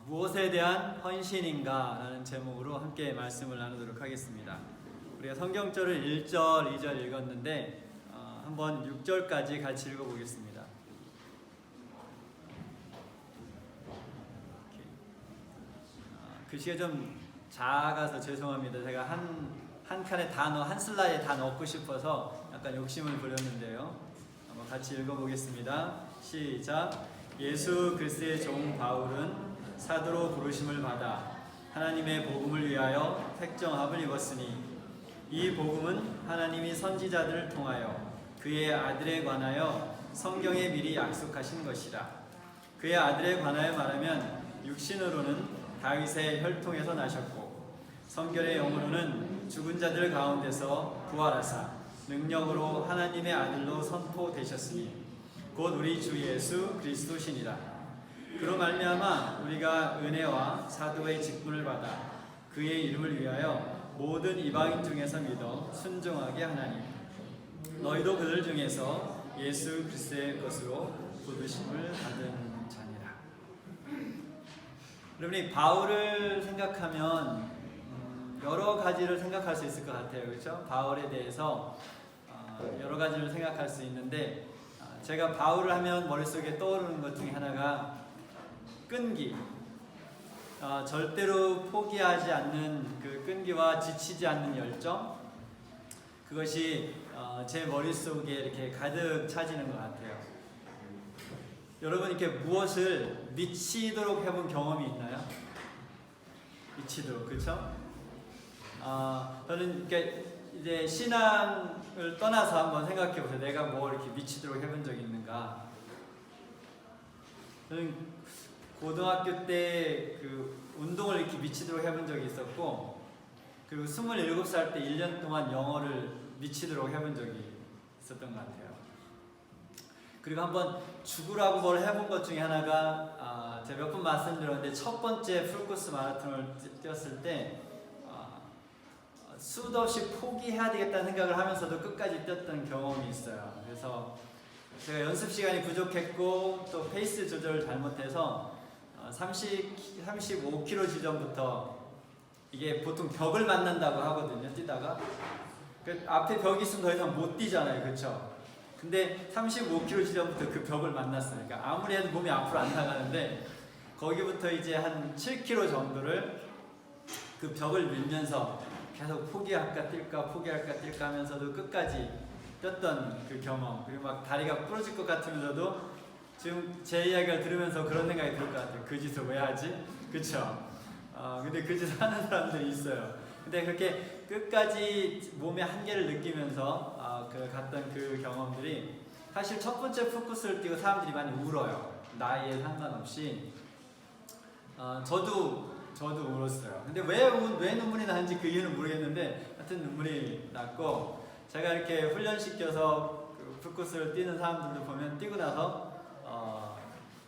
무엇에 대한 헌신인가 라는 제목으로 함께 말씀을 나누도록 하겠습니다. 우리가 성경절을 1절, 2절 읽었는데 한번 6절까지 같이 읽어보겠습니다. 글씨가 좀 작아서 죄송합니다. 제가 한 칸에 한 슬라이드에 다 넣고 싶어서 약간 욕심을 부렸는데요. 한번 같이 읽어보겠습니다. 시작. 예수 그리스도의 종 바울은 사도로 부르심을 받아 하나님의 복음을 위하여 택정함을 입었으니 이 복음은 하나님이 선지자들을 통하여 그의 아들에 관하여 성경에 미리 약속하신 것이라. 그의 아들에 관하여 말하면 육신으로는 다윗의 혈통에서 나셨고 성결의 영으로는 죽은 자들 가운데서 부활하사 능력으로 하나님의 아들로 선포되셨으니 곧 우리 주 예수 그리스도시니라. 그로 말미암아 우리가 은혜와 사도의 직분을 받아 그의 이름을 위하여 모든 이방인 중에서 믿어 순종하게 하나니 너희도 그들 중에서 예수 그리스도의 것으로 부르심을 받은 자니라. 여러분이 바울을 생각하면 여러 가지를 생각할 수 있을 것 같아요. 그렇죠? 바울에 대해서 여러 가지를 생각할 수 있는데 제가 바울을 하면 머릿속에 떠오르는 것 중에 하나가 끈기, 절대로 포기하지 않는 그 끈기와 지치지 않는 열정, 그것이 제 머릿속에 이렇게 가득 차지는 것 같아요. 여러분 이렇게 무엇을 미치도록 해본 경험이 있나요? 미치도록, 그렇죠? 저는 이제 신앙을 떠나서 한번 생각해 보세요. 내가 뭐 이렇게 미치도록 해본 적이 있는가? 저는 고등학교 때 그 운동을 이렇게 미치도록 해본 적이 있었고, 그리고 27살 때 1년 동안 영어를 미치도록 해본 적이 있었던 것 같아요. 그리고 한번 죽으라고 뭘 해본 것 중에 하나가 제가 몇 번 말씀드렸는데 첫 번째 풀코스 마라톤을 뛰었을 때 수도 없이 포기해야 되겠다는 생각을 하면서도 끝까지 뛰었던 경험이 있어요. 그래서 제가 연습 시간이 부족했고 또 페이스 조절을 잘못해서 35km 지점부터 이게 보통 벽을 만난다고 하거든요. 뛰다가 그 앞에 벽이 있으면 더 이상 못 뛰잖아요. 그렇죠? 근데 35km 지점부터 그 벽을 만났어요. 그러니까 아무리 해도 몸이 앞으로 안 나가는데 거기부터 이제 한 7km 정도를 그 벽을 밀면서 계속 포기할까 뛸까 하면서도 끝까지 뛰었던 그 경험. 그리고 막 다리가 부러질 것 같으면서도 지금 제 이야기를 들으면서 그런 생각이 들 것 같아요. 그 짓을 왜 하지? 그쵸? 근데 그 짓을 하는 사람들이 있어요. 근데 그렇게 끝까지 몸의 한계를 느끼면서 갔던 그 경험들이 사실 첫 번째 풀코스를 뛰고 사람들이 많이 울어요. 나이에 상관없이. 저도 울었어요. 근데 왜 눈물이 나는지 그 이유는 모르겠는데 하여튼 눈물이 났고, 제가 이렇게 훈련시켜서 그 풀코스를 뛰는 사람들도 보면 뛰고 나서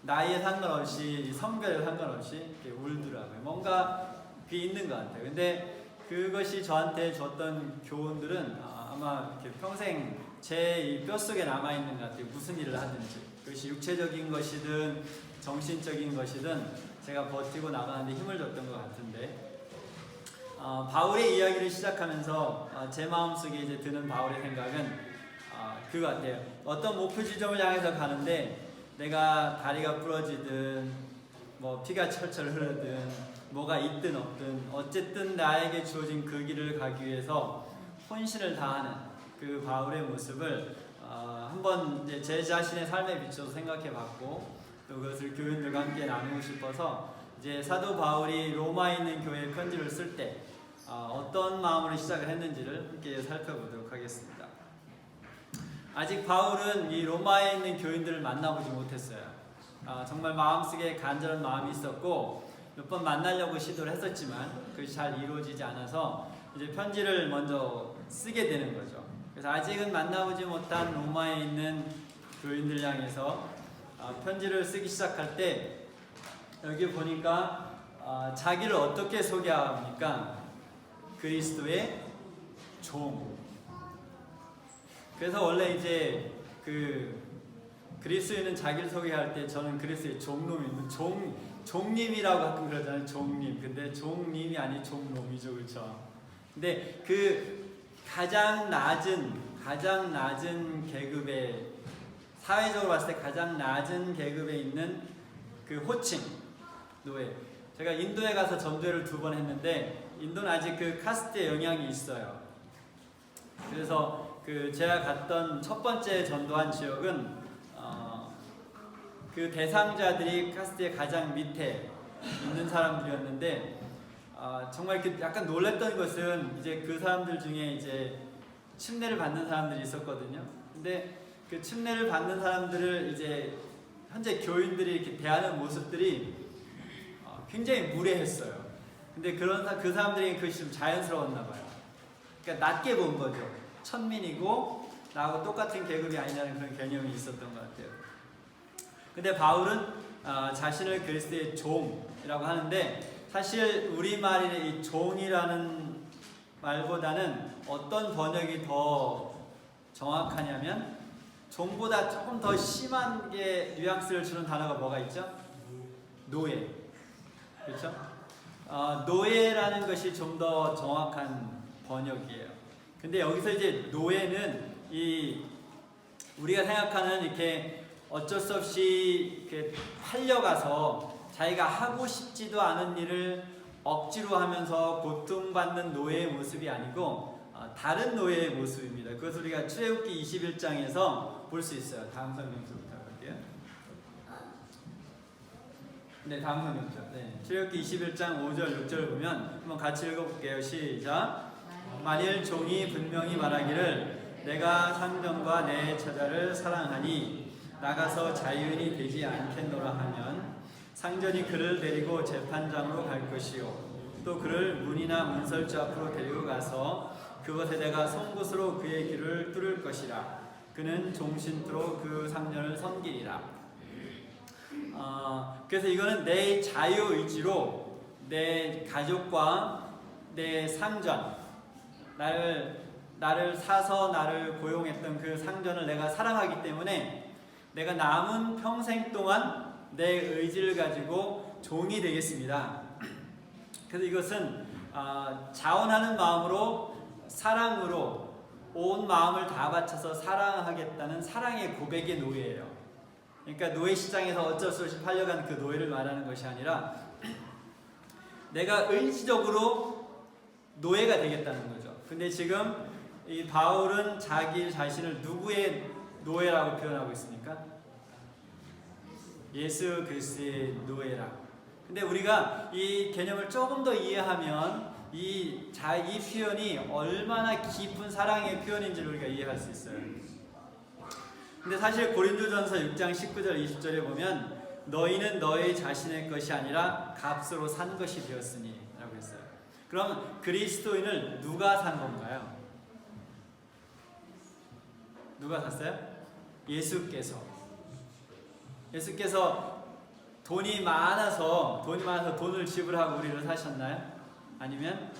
나이에 상관없이 성별에 상관없이 이렇게 울더라고요. 뭔가 그게 있는 것 같아요. 근데 그것이 저한테 줬던 교훈들은 아마 이렇게 평생 제 뼛속에 남아있는 것 같아요. 무슨 일을 하든지 그것이 육체적인 것이든 정신적인 것이든 제가 버티고 나가는데 힘을 줬던 것 같은데, 바울의 이야기를 시작하면서 제 마음속에 이제 드는 바울의 생각은 그거 같아요. 어떤 목표 지점을 향해서 가는데 내가 다리가 부러지든 뭐 피가 철철 흐르든 뭐가 있든 없든 어쨌든 나에게 주어진 그 길을 가기 위해서 혼신을 다하는 그 바울의 모습을 한번 이제 제 자신의 삶에 비춰서 생각해 봤고, 또 그것을 교인들과 함께 나누고 싶어서 이제 사도 바울이 로마에 있는 교회에 편지를 쓸 때 어떤 마음으로 시작을 했는지를 함께 살펴보도록 하겠습니다. 아직 바울은 이 로마에 있는 교인들을 만나보지 못했어요. 정말 마음속에 간절한 마음이 있었고 몇 번 만나려고 시도를 했었지만 그것이 잘 이루어지지 않아서 이제 편지를 먼저 쓰게 되는 거죠. 그래서 아직은 만나보지 못한 로마에 있는 교인들 향해서 편지를 쓰기 시작할 때 여기 보니까 자기를 어떻게 소개합니까? 그리스도의 종. 그래서 원래 이제 그 그리스도인은 자기를 소개할 때 저는 그리스도의 종놈입니다. 종님이라고 가끔 그러잖아요. 종님. 근데 종님이 아니 종놈이죠, 그렇죠? 근데 그 가장 낮은 계급의, 사회적으로 봤을 때 가장 낮은 계급에 있는 그 호칭 노예. 제가 인도에 가서 전도회를 2번 했는데 인도는 아직 그 카스트의 영향이 있어요. 그래서 그 제가 갔던 첫 번째 전도한 지역은 그 대상자들이 카스트의 가장 밑에 있는 사람들이었는데 정말 그 약간 놀랐던 것은 이제 그 사람들 중에 이제 침례를 받는 사람들이 있었거든요. 근데 그 침례를 받는 사람들을 이제 현재 교인들이 이렇게 대하는 모습들이 굉장히 무례했어요. 근데 그 사람들이 그것이 좀 자연스러웠나 봐요. 그러니까 낮게 본 거죠. 천민이고 나하고 똑같은 계급이 아니라는 그런 개념이 있었던 것 같아요. 근데 바울은 자신을 그리스도의 종이라고 하는데 사실 우리말의 이 종이라는 말보다는 어떤 번역이 더 정확하냐면 종보다 조금 더 심한 게 뉘앙스를 주는 단어가 뭐가 있죠? 노예. 그렇죠? 노예라는 것이 좀 더 정확한 번역이에요. 근데 여기서 이제 노예는 우리가 생각하는 이렇게 어쩔 수 없이 이렇게 팔려가서 자기가 하고 싶지도 않은 일을 억지로 하면서 고통받는 노예의 모습이 아니고 다른 노예의 모습입니다. 그것을 우리가 출애굽기 21장에서 볼 수 있어요. 다음 설명서부터 할게요. 네, 다음 설명서. 네, 출애굽기 21장 5절 6절 보면 한번 같이 읽어볼게요. 시작. 만일 종이 분명히 말하기를 내가 상전과 내 처자를 사랑하니 나가서 자유인이 되지 않겠노라 하면 상전이 그를 데리고 재판장으로 갈 것이요 또 그를 문이나 문설주 앞으로 데리고 가서 그것에 내가 송곳으로 그의 귀를 뚫을 것이라. 그는 종신토록 그 상전을 섬기리라. 그래서 이거는 내 자유의지로 내 가족과 내 상전, 나를 사서 나를 고용했던 그 상전을 내가 사랑하기 때문에 내가 남은 평생 동안 내 의지를 가지고 종이 되겠습니다. 그래서 이것은 자원하는 마음으로, 사랑으로 온 마음을 다 바쳐서 사랑하겠다는 사랑의 고백의 노예예요. 그러니까 노예 시장에서 어쩔 수 없이 팔려간 그 노예를 말하는 것이 아니라 내가 의지적으로 노예가 되겠다는 거죠. 근데 지금 이 바울은 자기 자신을 누구의 노예라고 표현하고 있습니까? 예수 그리스도의 노예라. 근데 우리가 이 개념을 조금 더 이해하면 이 표현이 얼마나 깊은 사랑의 표현인지를 우리가 이해할 수 있어요. 근데 사실 고린도전서 6장 19절 20절에 보면 너희는 너희 자신의 것이 아니라 값으로 산 것이 되었으니 라고 했어요. 그럼 그리스도인을 누가 산 건가요? 누가 샀어요? 예수께서 돈이 많아서 돈을 지불하고 우리를 사셨나요? 아니면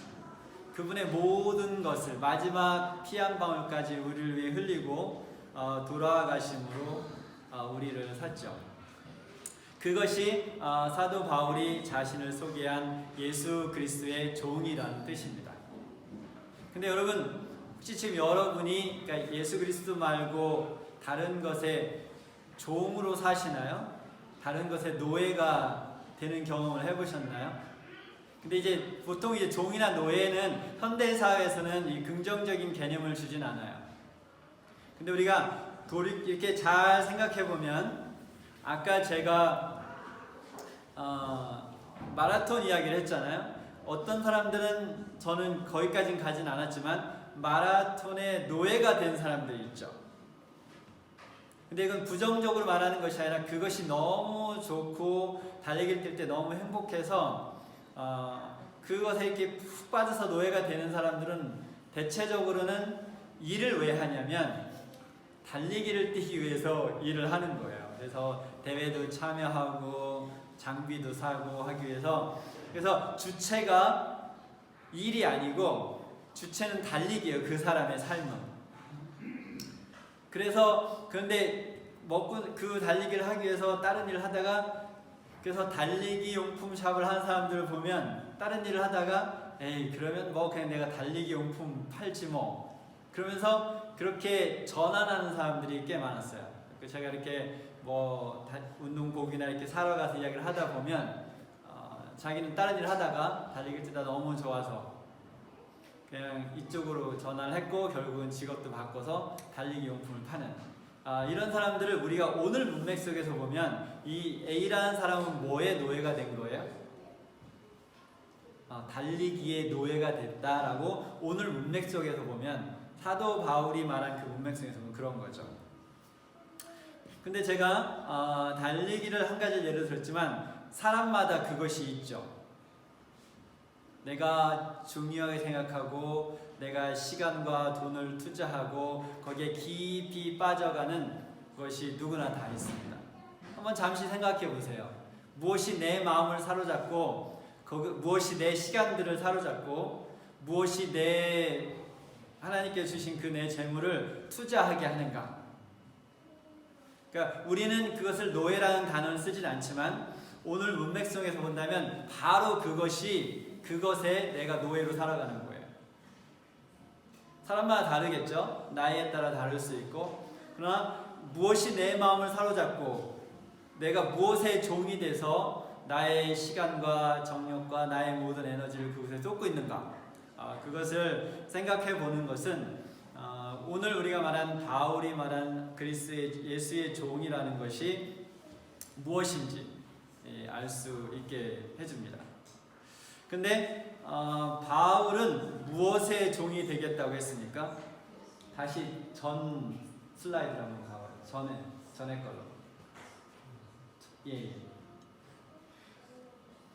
그분의 모든 것을 마지막 피 한 방울까지 우리를 위해 흘리고 돌아가심으로 우리를 샀죠. 그것이 사도 바울이 자신을 소개한 예수 그리스도의 종이라는 뜻입니다. 근데 여러분 혹시 지금 여러분이 그러니까 예수 그리스도 말고 다른 것에 종으로 사시나요? 다른 것에 노예가 되는 경험을 해보셨나요? 근데 이제 보통 이제 종이나 노예는 현대 사회에서는 이 긍정적인 개념을 주진 않아요. 근데 우리가 이렇게 잘 생각해 보면 아까 제가 마라톤 이야기를 했잖아요. 어떤 사람들은 저는 거기까지는 가진 않았지만 마라톤의 노예가 된 사람들이 있죠. 근데 이건 부정적으로 말하는 것이 아니라 그것이 너무 좋고 달리기를 뛸 때 너무 행복해서 그것에 이렇게 푹 빠져서 노예가 되는 사람들은 대체적으로는 일을 왜 하냐면 달리기를 뛰기 위해서 일을 하는 거예요. 그래서 대회도 참여하고 장비도 사고 하기 위해서. 그래서 주체가 일이 아니고 주체는 달리기예요. 그 사람의 삶은. 그런데 먹고 그 달리기를 하기 위해서 다른 일을 하다가, 그래서 달리기 용품 샵을 하는 사람들을 보면 다른 일을 하다가 에이 그러면 뭐 그냥 내가 달리기 용품 팔지 뭐, 그러면서 그렇게 전환하는 사람들이 꽤 많았어요. 제가 이렇게 뭐 운동복이나 이렇게 사러 가서 이야기를 하다 보면 자기는 다른 일을 하다가 달리기를 뛰다 너무 좋아서 그냥 이쪽으로 전환을 했고 결국은 직업도 바꿔서 달리기 용품을 파는 이런 사람들을 우리가 오늘 문맥 속에서 보면 이 A라는 사람은 뭐의 노예가 된 거예요? 달리기의 노예가 됐다라고 오늘 문맥 속에서 보면 사도 바울이 말한 그 문맥 속에서 보면 그런 거죠. 근데 제가 달리기를 한 가지 예를 들었지만 사람마다 그것이 있죠. 내가 중요하게 생각하고 내가 시간과 돈을 투자하고 거기에 깊이 빠져가는 것이 누구나 다 있습니다. 한번 잠시 생각해 보세요. 무엇이 내 마음을 사로잡고 무엇이 내 시간들을 사로잡고 무엇이 내 하나님께 주신 그 내 재물을 투자하게 하는가. 그러니까 우리는 그것을 노예라는 단어를 쓰진 않지만 오늘 문맥성에서 본다면 바로 그것에 내가 노예로 살아가는 거예요. 사람마다 다르겠죠. 나이에 따라 다를 수 있고, 그러나 무엇이 내 마음을 사로잡고 내가 무엇의 종이 돼서 나의 시간과 정력과 나의 모든 에너지를 그것에 쏟고 있는가, 그것을 생각해 보는 것은 오늘 우리가 말한 바울이 말한 그리스도의 예수의 종이라는 것이 무엇인지 알 수 있게 해줍니다. 근데 바울은 무엇의 종이 되겠다고 했습니까? 다시 전 슬라이드를 한번 가봐요. 전에 걸로. 예.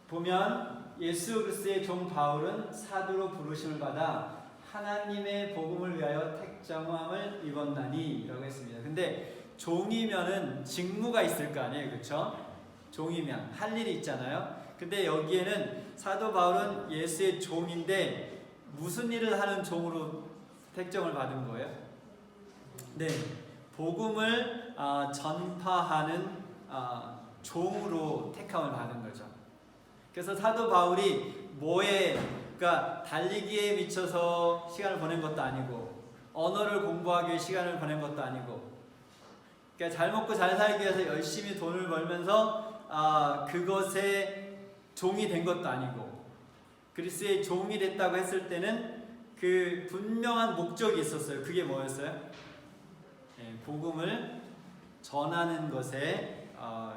보면 예수 그리스도의 종 바울은 사도로 부르심을 받아 하나님의 복음을 위하여 택정함을 입었나니 라고 했습니다. 근데 종이면은 직무가 있을 거 아니에요, 그렇죠? 종이면 할 일이 있잖아요. 근데 여기에는 사도 바울은 예수의 종인데 무슨 일을 하는 종으로 택정을 받은 거예요? 네, 복음을 전파하는 종으로 택함을 받은 거죠. 그래서 사도 바울이 그러니까 달리기에 미쳐서 시간을 보낸 것도 아니고 언어를 공부하기 위해 시간을 보낸 것도 아니고, 그러니까 잘 먹고 잘 살기 위해서 열심히 돈을 벌면서 그것에 종이 된 것도 아니고, 그리스도의 종이 됐다고 했을 때는 그 분명한 목적이 있었어요. 그게 뭐였어요? 복음을 전하는 것에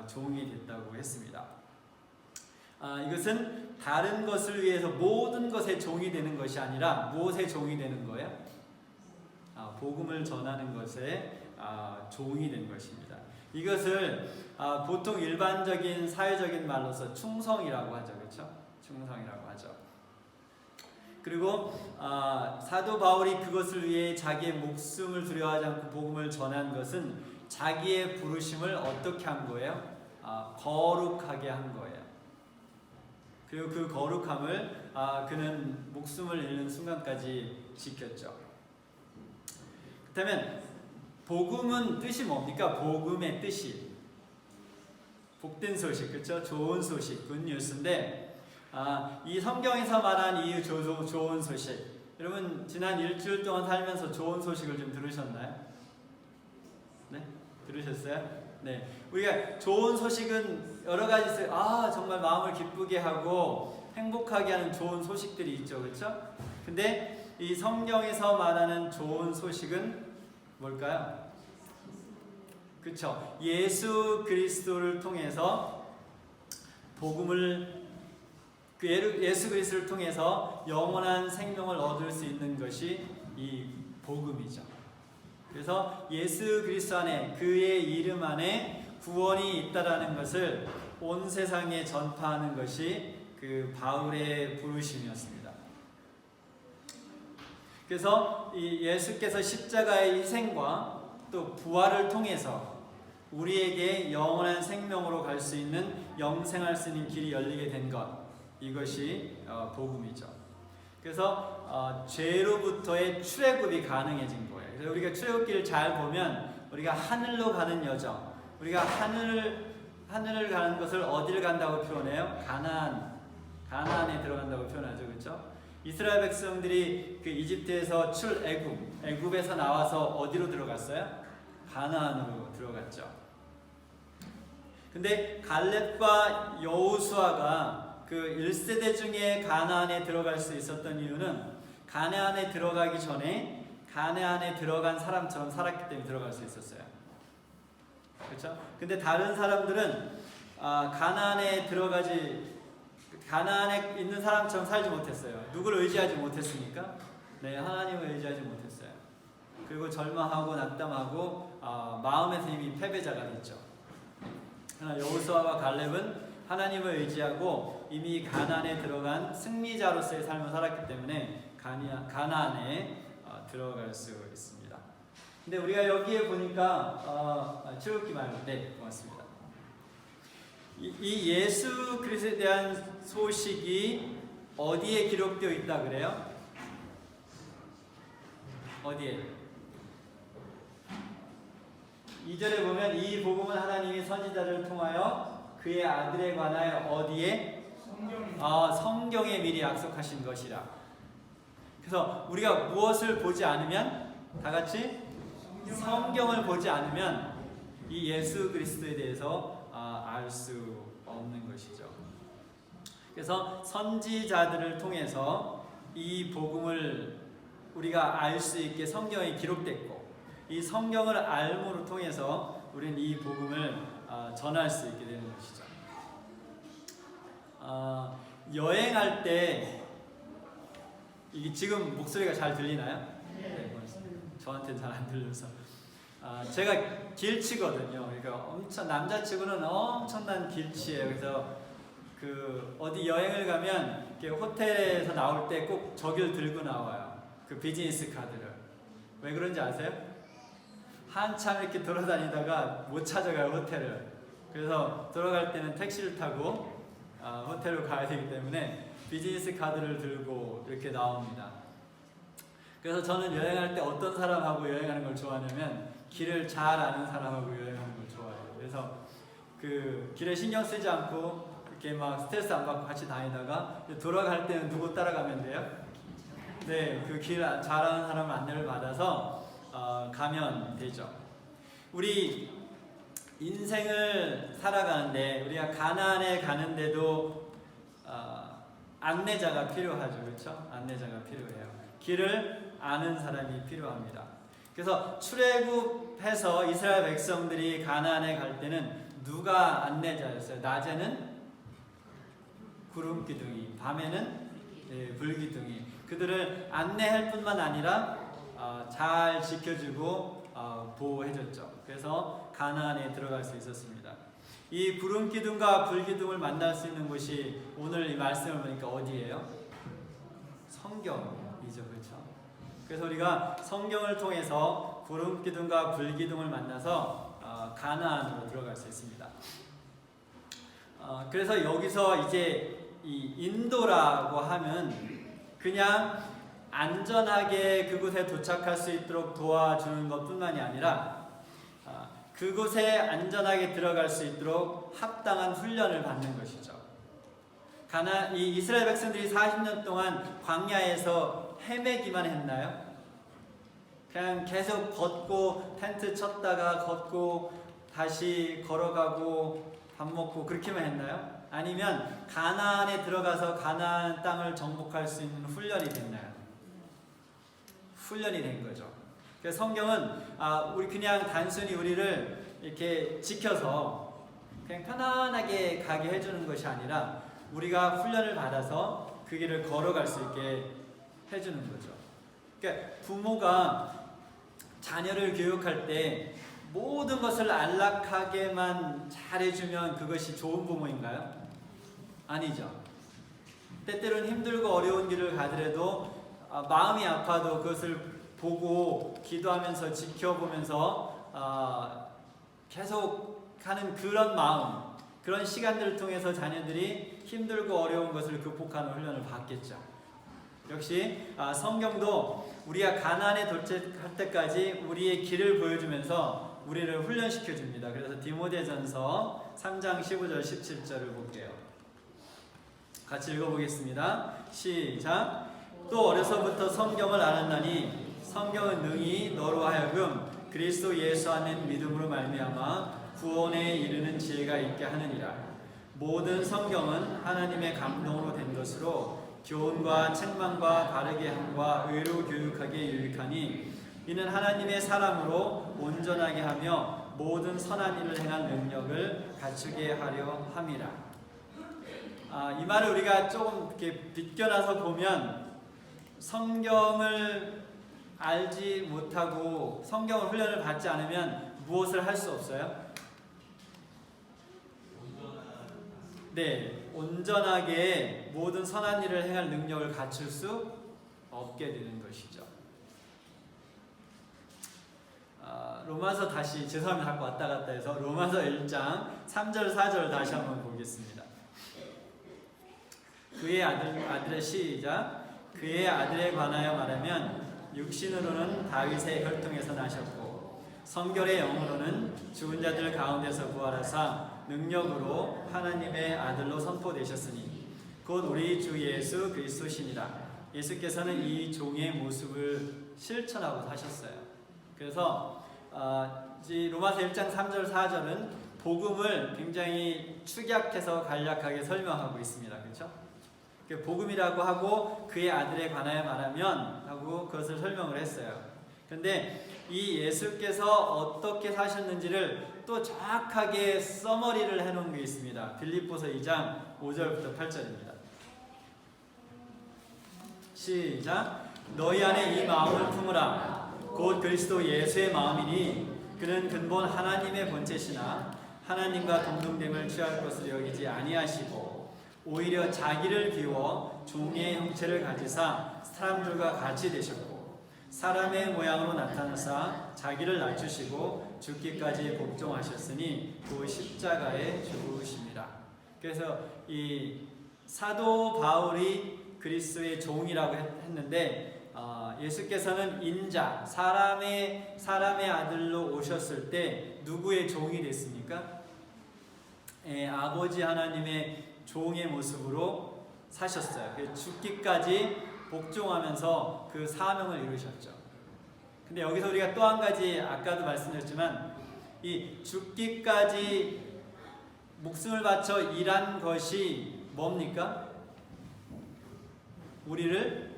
종이 됐다고 했습니다. 이것은 다른 것을 위해서 모든 것에 종이 되는 것이 아니라 무엇에 종이 되는 거예요? 복음을 전하는 것에 종이 된 것입니다. 이것을 보통 일반적인 사회적인 말로서 충성이라고 하죠. 그렇죠? 충성이라고 하죠. 그리고 사도 바울이 그것을 위해 자기의 목숨을 두려워하지 않고 복음을 전한 것은 자기의 부르심을 어떻게 한 거예요? 거룩하게 한 거예요. 그리고 그 거룩함을 그는 목숨을 잃는 순간까지 지켰죠. 그렇다면 복음은 뜻이 뭡니까? 복음의 뜻이 복된 소식, 그렇죠? 좋은 소식, 굿뉴스인데 이 성경에서 말한 이 좋은 소식, 여러분 지난 일주일 동안 살면서 좋은 소식을 좀 들으셨나요? 네? 들으셨어요? 네. 우리가 좋은 소식은 여러 가지 있어요. 정말 마음을 기쁘게 하고 행복하게 하는 좋은 소식들이 있죠. 그렇죠? 근데 이 성경에서 말하는 좋은 소식은 뭘까요? 그렇죠. 예수 그리스도를 통해서 예수 그리스도를 통해서 영원한 생명을 얻을 수 있는 것이 이 복음이죠. 그래서 예수 그리스도 안에, 그의 이름 안에 구원이 있다라는 것을 온 세상에 전파하는 것이 그 바울의 부르심이었습니다. 그래서 이 예수께서 십자가의 희생과 또 부활을 통해서 우리에게 영원한 생명으로 갈 수 있는 영생할 수 있는 길이 열리게 된 것, 이것이 복음이죠. 그래서 죄로부터의 출애굽이 가능해진 거예요. 그래서 우리가 출애굽기를 잘 보면 우리가 하늘로 가는 여정, 우리가 하늘을 가는 것을 어디를 간다고 표현해요? 가나안에 들어간다고 표현하죠, 그렇죠? 이스라엘 백성들이 그 이집트에서 애굽에서 나와서 어디로 들어갔어요? 가나안으로 들어갔죠. 근데 갈렙과 여호수아가 그 1세대 중에 가나안에 들어갈 수 있었던 이유는 가나안에 들어가기 전에 가나안에 들어간 사람처럼 살았기 때문에 들어갈 수 있었어요. 그렇죠? 근데 다른 사람들은 가나안에 있는 사람처럼 살지 못했어요. 누구를 의지하지 못했으니까. 네, 하나님을 의지하지 못했어요. 그리고 절망하고 낙담하고 마음에서 이미 패배자가 됐죠. 그러나 여호수아와 갈렙은 하나님을 의지하고 이미 가나안에 들어간 승리자로서의 삶을 살았기 때문에 가나안에 들어갈 수 있습니다. 근데 우리가 여기에 보니까 출애굽기 말고 네, 고맙습니다. 이 예수 그리스도에 대한 소식이 어디에 기록되어 있다 그래요? 어디에? 2절에 보면 이 복음은 하나님이 선지자를 통하여 그의 아들에 관하여 어디에? 성경에 미리 약속하신 것이라. 그래서 우리가 무엇을 보지 않으면 다 같이 성경을 보지 않으면 이 예수 그리스도에 대해서 알 수 없는 것이죠. 그래서 선지자들을 통해서 이 복음을 우리가 알 수 있게 성경에 기록됐고 이 성경을 알므로 통해서 우리는 이 복음을 전할 수 있게 되는 것이죠. 여행할 때 이게 지금 목소리가 잘 들리나요? 네, 저한테는 잘 안 들려서 제가 길치거든요. 그러니까 남자치고는 엄청난 길치예요. 그래서 그 어디 여행을 가면 이렇게 호텔에서 나올 때 꼭 저기를 들고 나와요. 그 비즈니스 카드를. 왜 그런지 아세요? 한참 이렇게 돌아다니다가 못 찾아가요, 호텔을. 그래서 돌아갈 때는 택시를 타고 호텔로 가야 되기 때문에 비즈니스 카드를 들고 이렇게 나옵니다. 그래서 저는 여행할 때 어떤 사람하고 여행하는 걸 좋아하냐면 길을 잘 아는 사람하고 여행하는 걸 좋아해요. 그래서 그 길에 신경 쓰지 않고 이렇게 막 스트레스 안 받고 같이 다니다가 돌아갈 때는 누구 따라가면 돼요? 네, 그 길 잘 아는 사람 안내를 받아서 가면 되죠. 우리 인생을 살아가는데 우리가 가나안에 가는데도 안내자가 필요하죠, 그렇죠? 안내자가 필요해요. 길을 아는 사람이 필요합니다. 그래서 출애굽해서 이스라엘 백성들이 가나안에 갈 때는 누가 안내자였어요? 낮에는 구름 기둥이, 밤에는 불기둥이 그들을 안내할 뿐만 아니라 잘 지켜주고 보호해줬죠. 그래서 가나안에 들어갈 수 있었습니다. 이 구름 기둥과 불기둥을 만날 수 있는 곳이 오늘 이 말씀을 보니까 어디예요? 성경이죠, 그렇죠? 그래서 우리가 성경을 통해서 구름 기둥과 불기둥을 만나서 가나안으로 들어갈 수 있습니다. 그래서 여기서 이제 이 인도라고 하면 그냥 안전하게 그곳에 도착할 수 있도록 도와주는 것뿐만이 아니라 그곳에 안전하게 들어갈 수 있도록 합당한 훈련을 받는 것이죠. 이 이스라엘 백성들이 40년 동안 광야에서 헤매기만 했나요? 그냥 계속 걷고 텐트 쳤다가 걷고 다시 걸어가고 밥 먹고 그렇게만 했나요? 아니면 가나안에 들어가서 가나안 땅을 정복할 수 있는 훈련이 됐나요? 훈련이 된 거죠. 그래서 성경은 우리 그냥 단순히 우리를 이렇게 지켜서 그냥 편안하게 가게 해주는 것이 아니라 우리가 훈련을 받아서 그 길을 걸어갈 수 있게 해주는 거죠. 그러니까 부모가 자녀를 교육할 때 모든 것을 안락하게만 잘해주면 그것이 좋은 부모인가요? 아니죠. 때때로는 힘들고 어려운 길을 가더라도 마음이 아파도 그것을 보고 기도하면서 지켜보면서 계속 하는 그런 마음, 그런 시간들을 통해서 자녀들이 힘들고 어려운 것을 극복하는 훈련을 받겠죠. 역시 성경도 우리가 가나안에 도착할 때까지 우리의 길을 보여주면서 우리를 훈련시켜 줍니다. 그래서 디모데전서 3장 15절 17절을 볼게요. 같이 읽어보겠습니다. 시작. 또 어려서부터 성경을 알았나니 성경은 능히 너로 하여금 그리스도 예수 안에 믿음으로 말미암아 구원에 이르는 지혜가 있게 하느니라. 모든 성경은 하나님의 감동으로 된 것으로 교훈과 책망과 바르게 함과 의로 교육하기에 유익하니 이는 하나님의 사람으로 온전하게 하며 모든 선한 일을 행할 능력을 갖추게 하려 함이라. 이 말을 우리가 조금 이렇게 비껴나서 보면 성경을 알지 못하고 성경을 훈련을 받지 않으면 무엇을 할 수 없어요? 네, 온전하게 모든 선한 일을 행할 능력을 갖출 수 없게 되는 것이죠. 로마서 다시 죄송합니다. 자꾸 왔다 갔다 해서 로마서 1장 3절 4절 다시 한번 보겠습니다. 그의 아들의 시작. 그의 아들에 관하여 말하면 육신으로는 다윗의 혈통에서 나셨고 성결의 영으로는 죽은 자들 가운데서 부활하사 능력으로 하나님의 아들로 선포되셨으니 곧 우리 주 예수 그리스도시니라. 예수께서는 이 종의 모습을 실천하고 사셨어요. 그래서 로마서 1장 3절 4절은 복음을 굉장히 축약해서 간략하게 설명하고 있습니다. 그렇죠? 복음이라고 하고 그의 아들에 관하여 말하면 하고 그것을 설명을 했어요. 그런데 이 예수께서 어떻게 사셨는지를 또 정확하게 서머리를 해놓은 게 있습니다. 빌립보서 2장 5절부터 8절입니다. 시작. 너희 안에 이 마음을 품으라. 곧 그리스도 예수의 마음이니 그는 근본 하나님의 본체시나 하나님과 동등됨을 취할 것을 여기지 아니하시고 오히려 자기를 비워 종의 형체를 가지사 사람들과 같이 되셨고 사람의 모양으로 나타나사 자기를 낮추시고 죽기까지 복종하셨으니 그 십자가에 죽으심이라. 그래서 이 사도 바울이 그리스도의 종이라고 했는데 예수께서는 인자 사람의 아들로 오셨을 때 누구의 종이 됐습니까? 아버지 하나님의 종의 모습으로 사셨어요. 죽기까지 복종하면서 그 사명을 이루셨죠. 근데 여기서 우리가 또 한 가지 아까도 말씀드렸지만 이 죽기까지 목숨을 바쳐 일한 것이 뭡니까? 우리를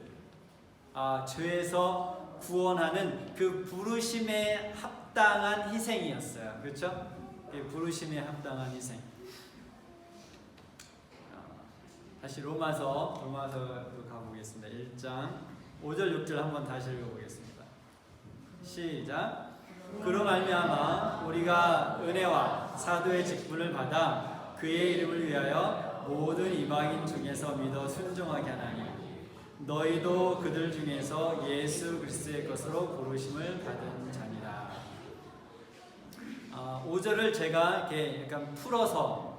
죄에서 구원하는 그 부르심에 합당한 희생이었어요. 그렇죠? 부르심에 합당한 희생. 다시 로마서 가보겠습니다. 1장 5절 6절 한번 다시 읽어보겠습니다. 시작. 그로 말미암아 우리가 은혜와 사도의 직분을 받아 그의 이름을 위하여 모든 이방인 중에서 믿어 순종하게 하나니 너희도 그들 중에서 예수 그리스도의 것으로 부르심을 받은 자니라. 5절을 제가 이렇게 약간 풀어서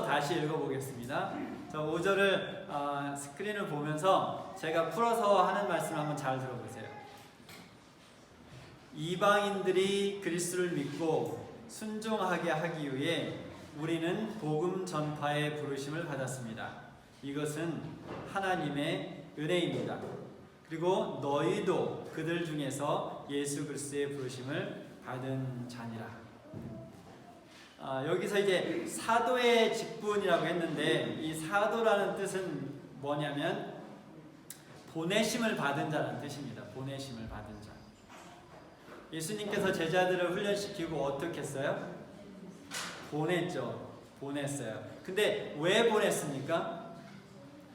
다시 읽어보겠습니다. 5절을 스크린을 보면서 제가 풀어서 하는 말씀을 한번 잘 들어보세요. 이방인들이 그리스도를 믿고 순종하게 하기 위해 우리는 복음 전파의 부르심을 받았습니다. 이것은 하나님의 은혜입니다. 그리고 너희도 그들 중에서 예수 그리스도의 부르심을 받은 자니라. 여기서 이제 사도의 직분이라고 했는데 이 사도라는 뜻은 뭐냐면 보내심을 받은 자라는 뜻입니다. 보내심을 받은 자. 예수님께서 제자들을 훈련시키고 어떻게 했어요? 보냈어요. 근데 왜 보냈습니까?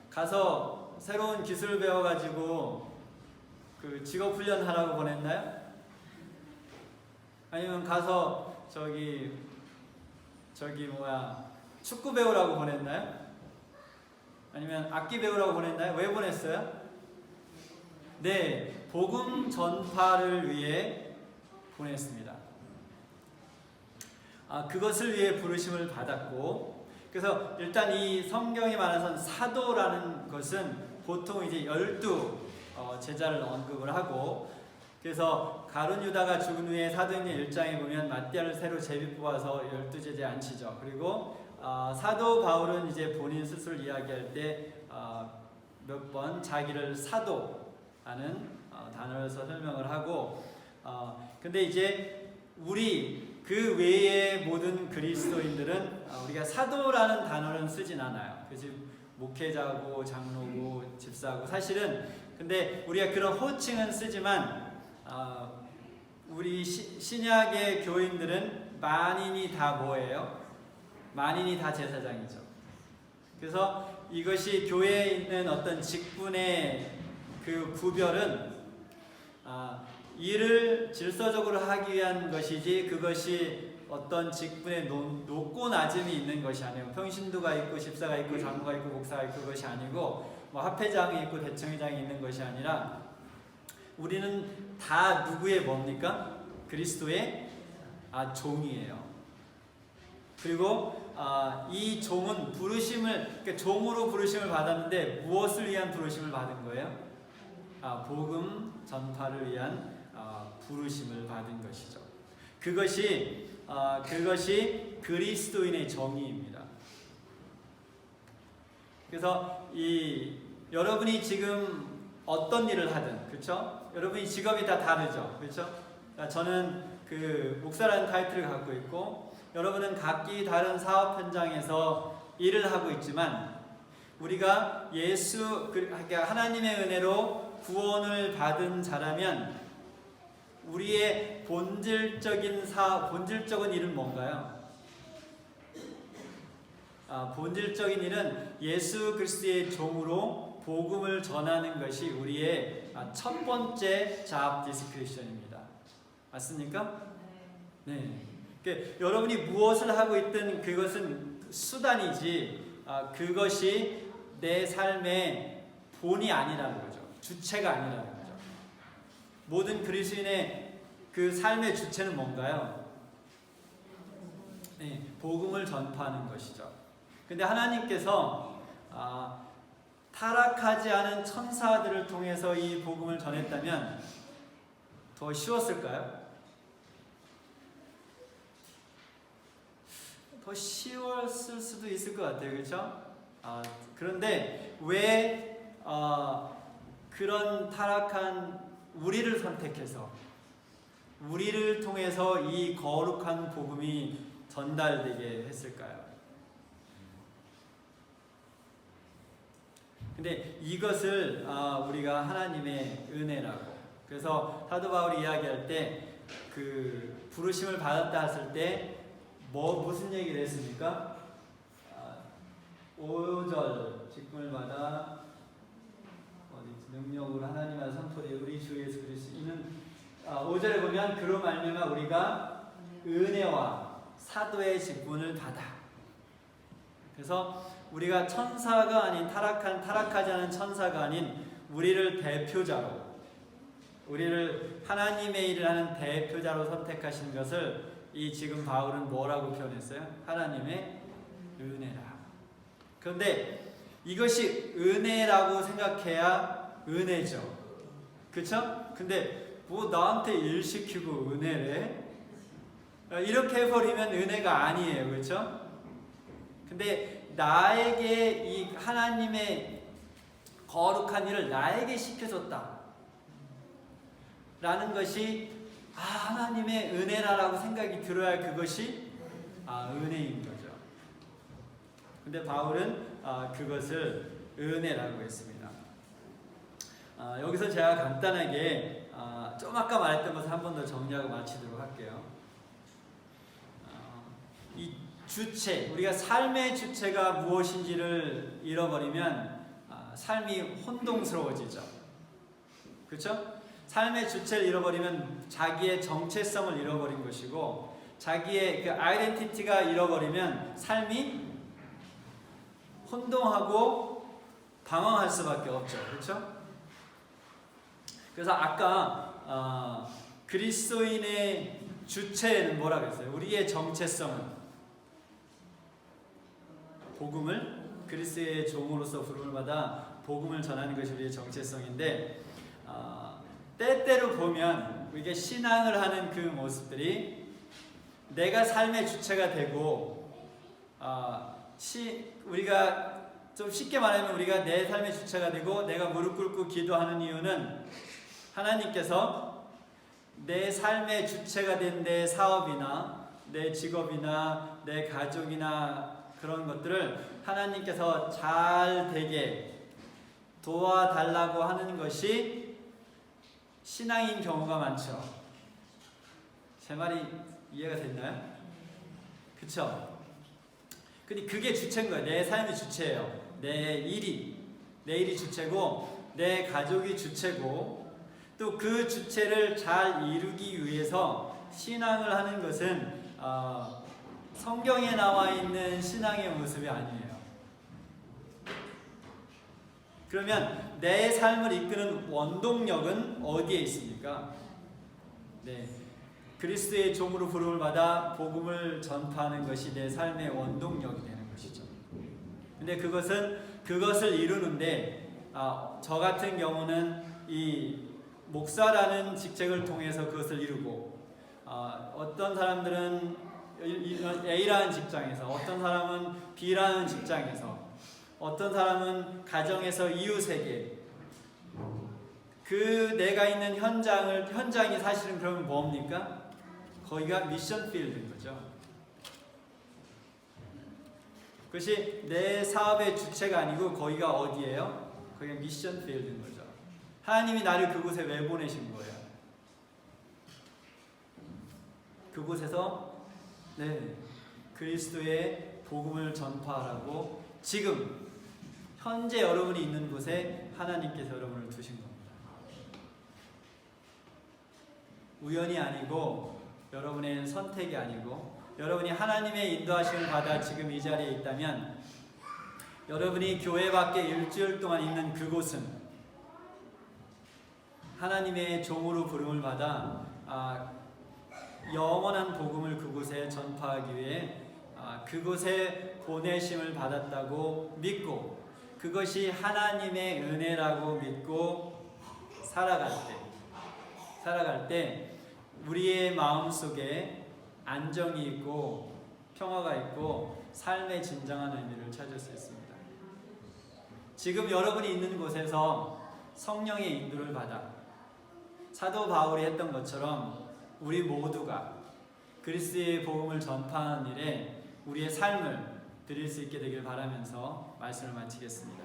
가서 새로운 기술을 배워가지고 그 직업 훈련하라고 보냈나요? 아니면 가서 축구 배우라고 보냈나요? 아니면 악기 배우라고 보냈나요? 왜 보냈어요? 네, 복음 전파를 위해 보냈습니다. 그것을 위해 부르심을 받았고, 그래서 일단 이 성경에 말해서 사도라는 것은 보통 이제 12 제자를 언급을 하고, 그래서 가룟 유다가 죽은 후에 사도행전 1장에 보면 마띠아를 새로 제비 뽑아서 12제자에 앉히죠. 그리고 사도 바울은 이제 본인 스스로 이야기할 때 몇 번 자기를 사도라는 단어를 써 설명을 하고, 근데 이제 우리 그 외의 모든 그리스도인들은 우리가 사도라는 단어는 쓰진 않아요. 그래서 목회자고 장로고 집사고, 사실은 근데 우리가 그런 호칭은 쓰지만 우리 신약의 교인들은 만인이 다 뭐예요? 만인이 다 제사장이죠. 그래서 이것이 교회에 있는 어떤 직분의 그 구별은 일을 질서적으로 하기 위한 것이지, 그것이 어떤 직분의 높고 낮음이 있는 것이 아니에요. 평신도가 있고 집사가 있고 장로가 있고 목사가 있고 그것이 아니고, 뭐 합회장이 있고 대청회장이 있는 것이 아니라, 우리는 다 누구의 뭡니까? 그리스도의 종이에요. 그리고 이 종은 그러니까 종으로 부르심을 받았는데 무엇을 위한 부르심을 받은 거예요? 복음 전파를 위한 부르심을 받은 것이죠. 그것이 그리스도인의 정의입니다. 그래서 여러분이 지금 어떤 일을 하든, 그렇죠? 여러분이 직업이 다 다르죠, 그렇죠? 저는 그 목사라는 타이틀을 갖고 있고, 여러분은 각기 다른 사업 현장에서 일을 하고 있지만, 우리가 그러니까 하나님의 은혜로 구원을 받은 자라면 우리의 본질적인 일은 뭔가요? 본질적인 일은 예수 그리스도의 종으로 복음을 전하는 것이 우리의 첫 번째 잡 디스크리션입니다. 맞습니까? 네. 그러니까 여러분이 무엇을 하고 있든 그것은 수단이지, 그것이 내 삶의 본이 아니라는 거죠. 주체가 아니라는 거죠. 모든 그리스도인의 그 삶의 주체는 뭔가요? 네, 복음을 전파하는 것이죠. 근데 하나님께서 타락하지 않은 천사들을 통해서 이 복음을 전했다면 더 쉬웠을까요? 더 쉬웠을 수도 있을 것 같아요. 그렇죠? 그런데 왜 그런 타락한 우리를 선택해서, 우리를 통해서 이 거룩한 복음이 전달되게 했을까요? 근데 이것을 우리가 하나님의 은혜라고, 그래서 사도 바울이 이야기할 때 그 부르심을 받았다 했을 때 무슨 얘기를 했습니까? 5절 직분을 받아 능력으로 하나님의 선포되 우리 주 예수 그리스도 이는 5절에 보면 그로 말미암아 우리가 은혜와 사도의 직분을 받아. 그래서 우리가 천사가 아닌 타락하지 않은 천사가 아닌 우리를 대표자로, 우리를 하나님의 일을 하는 대표자로 선택하신 것을 지금 바울은 뭐라고 표현했어요? 하나님의 은혜라. 그런데 이것이 은혜라고 생각해야 은혜죠. 그쵸? 근데 뭐 나한테 일 시키고 은혜래? 이렇게 해버리면 은혜가 아니에요. 그쵸? 근데 나에게 이 하나님의 거룩한 일을 나에게 시켜줬다 라는 것이 하나님의 은혜라고 생각이 들어야 그것이 은혜인 거죠. 근데 바울은 그것을 은혜라고 했습니다. 여기서 제가 간단하게 좀 아까 말했던 것을 한 번 더 정리하고 마치도록 할게요. 이 주체, 우리가 삶의 주체가 무엇인지를 잃어버리면 삶이 혼동스러워지죠. 그렇죠? 삶의 주체를 잃어버리면 자기의 정체성을 잃어버린 것이고, 자기의 그 아이덴티티가 잃어버리면 삶이 혼동하고 방황할 수밖에 없죠. 그렇죠? 그래서 아까 그리스도인의 주체는 뭐라고 했어요? 우리의 정체성은 복음을, 그리스도의 종으로서 부름을 받아 복음을 전하는 것이 우리의 정체성인데, 때때로 보면 우리가 신앙을 하는 그 모습들이 내가 삶의 주체가 되고 우리가 좀 쉽게 말하면 우리가 내 삶의 주체가 되고 내가 무릎 꿇고 기도하는 이유는 하나님께서 내 삶의 주체가 된 내 사업이나 내 직업이나 내 가족이나 그런 것들을 하나님께서 잘 되게 도와달라고 하는 것이 신앙인 경우가 많죠. 제 말이 이해가 됐나요? 그쵸? 근데 그게 주체인 거예요. 내 삶이 주체예요. 내 일이 주체고 내 가족이 주체고 또 그 주체를 잘 이루기 위해서 신앙을 하는 것은 성경에 나와 있는 신앙의 모습이 아니에요. 그러면 내 삶을 이끄는 원동력은 어디에 있습니까? 네, 그리스도의 종으로 부름을 받아 복음을 전파하는 것이 내 삶의 원동력이 되는 것이죠. 근데 그것을 이루는데 저 같은 경우는 이 목사라는 직책을 통해서 그것을 이루고 어떤 사람들은 A라는 직장에서, 어떤 사람은 B라는 직장에서, 어떤 사람은 가정에서 이웃에게 그 내가 있는 현장이 사실은 그러면 뭡니까? 거기가 미션 필드인 거죠. 그것이 내 사업의 주체가 아니고 거기가 어디예요? 거기가 미션 필드인 거죠. 하나님이 나를 그곳에 왜 보내신 거예요? 그곳에서 그리스도의 복음을 전파하라고 지금 현재 여러분이 있는 곳에 하나님께서 여러분을 두신 겁니다. 우연이 아니고 여러분의 선택이 아니고 여러분이 하나님의 인도하심을 받아 지금 이 자리에 있다면 여러분이 교회 밖에 일주일 동안 있는 그곳은 하나님의 종으로 부름을 받아 영원한 복음을 그곳에 전파하기 위해 그곳에 보내심을 받았다고 믿고 그것이 하나님의 은혜라고 믿고 살아갈 때 우리의 마음속에 안정이 있고 평화가 있고 삶의 진정한 의미를 찾을 수 있습니다. 지금 여러분이 있는 곳에서 성령의 인도를 받아 사도 바울이 했던 것처럼 우리 모두가 그리스도의 복음을 전파하는 일에 우리의 삶을 드릴 수 있게 되길 바라면서 말씀을 마치겠습니다.